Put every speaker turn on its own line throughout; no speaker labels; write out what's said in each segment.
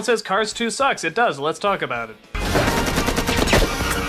everyone says Cars 2 sucks. It does. Let's talk about it.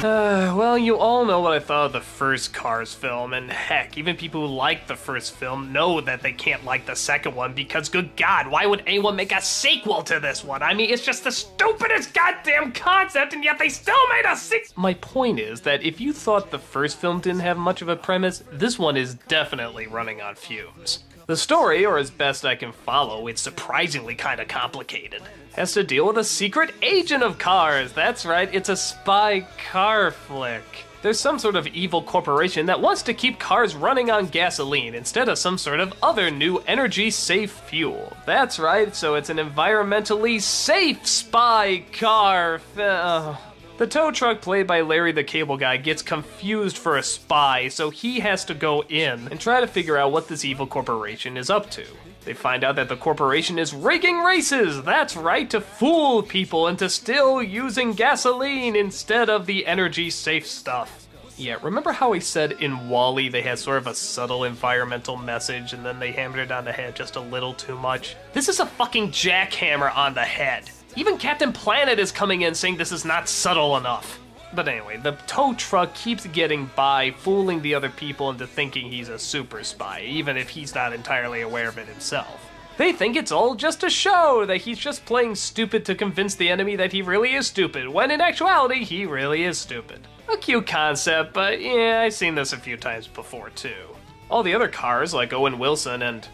Well, you all know what I thought of the first Cars film, and heck, even people who like the first film know that they can't like the second one because, good God, why would anyone make a sequel to this one? I mean, it's just the stupidest goddamn concept, and yet they still made a sequel! My point is that if you thought the first film didn't have much of a premise, this one is definitely running on fumes. The story, or as best I can follow, it's surprisingly kinda complicated. Has to deal with a secret agent of Cars. That's right, it's a spy car flick. There's some sort of evil corporation that wants to keep cars running on gasoline instead of some sort of other new energy-safe fuel. That's right, so it's an environmentally safe spy car. The tow truck played by Larry the Cable Guy gets confused for a spy, so he has to go in and try to figure out what this evil corporation is up to. They find out that the corporation is rigging races, that's right, to fool people into still using gasoline instead of the energy-safe stuff. Yeah, remember how I said in WALL-E they had sort of a subtle environmental message and then they hammered it on the head just a little too much? This is a fucking jackhammer on the head. Even Captain Planet is coming in saying this is not subtle enough. But anyway, the tow truck keeps getting by, fooling the other people into thinking he's a super spy, even if he's not entirely aware of it himself. They think it's all just a show, that he's just playing stupid to convince the enemy that he really is stupid, when in actuality, he really is stupid. A cute concept, but yeah, I've seen this a few times before too. All the other cars, like Owen Wilson and,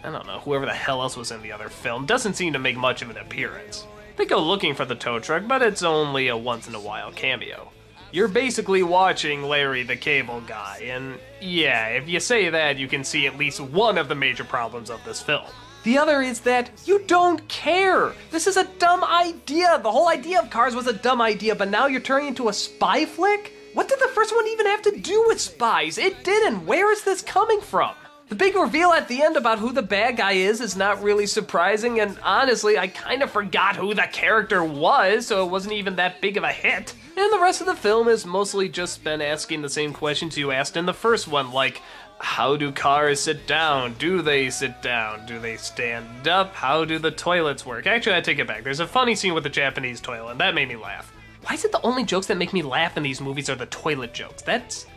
I don't know, whoever the hell else was in the other film, doesn't seem to make much of an appearance. They go looking for the tow truck, but it's only a once-in-a-while cameo. You're basically watching Larry the Cable Guy, and yeah, if you say that, you can see at least one of the major problems of this film. The other is that you don't care. This is a dumb idea. The whole idea of Cars was a dumb idea, but now you're turning into a spy flick? What did the first one even have to do with spies? It didn't. Where is this coming from? The big reveal at the end about who the bad guy is not really surprising, and honestly, I kind of forgot who the character was, so it wasn't even that big of a hit. And the rest of the film has mostly just been asking the same questions you asked in the first one, like, how do cars sit down? Do they sit down? Do they stand up? How do the toilets work? Actually, I take it back. There's a funny scene with the Japanese toilet, and that made me laugh. Why is it the only jokes that make me laugh in these movies are the toilet jokes? That's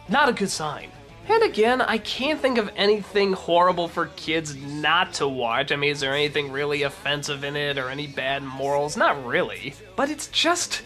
not a good sign. And again, I can't think of anything horrible for kids not to watch. I mean, is there anything really offensive in it or any bad morals? Not really. But it's just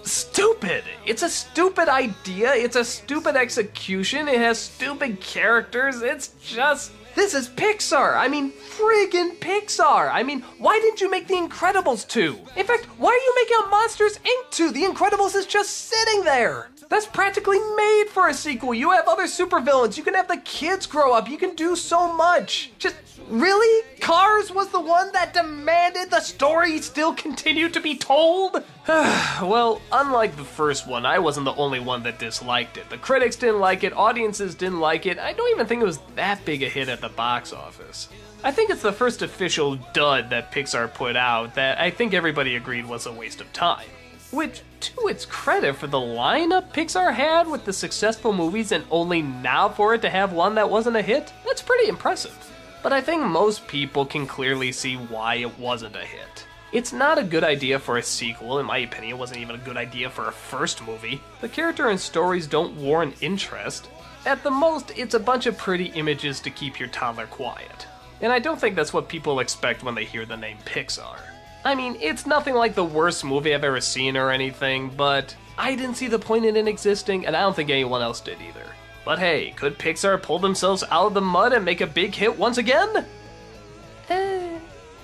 stupid. It's a stupid idea. It's a stupid execution. It has stupid characters. It's just... This is Pixar! I mean, friggin' Pixar! I mean, why didn't you make The Incredibles 2? In fact, why are you making a Monsters, Inc. 2? The Incredibles is just sitting there! That's practically made for a sequel. You have other supervillains. You can have the kids grow up. You can do so much. Just, really? Cars was the one that demanded the story still continue to be told? Well, unlike the first one, I wasn't the only one that disliked it. The critics didn't like it, audiences didn't like it. I don't even think it was that big a hit at the box office. I think it's the first official dud that Pixar put out that I think everybody agreed was a waste of time. Which, to its credit for the lineup Pixar had with the successful movies and only now for it to have one that wasn't a hit, that's pretty impressive. But I think most people can clearly see why it wasn't a hit. It's not a good idea for a sequel, in my opinion. It wasn't even a good idea for a first movie. The character and stories don't warrant interest. At the most, it's a bunch of pretty images to keep your toddler quiet. And I don't think that's what people expect when they hear the name Pixar. I mean, it's nothing like the worst movie I've ever seen or anything, but I didn't see the point in it existing, and I don't think anyone else did either. But hey, could Pixar pull themselves out of the mud and make a big hit once again?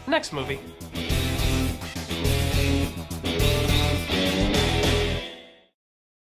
Next movie.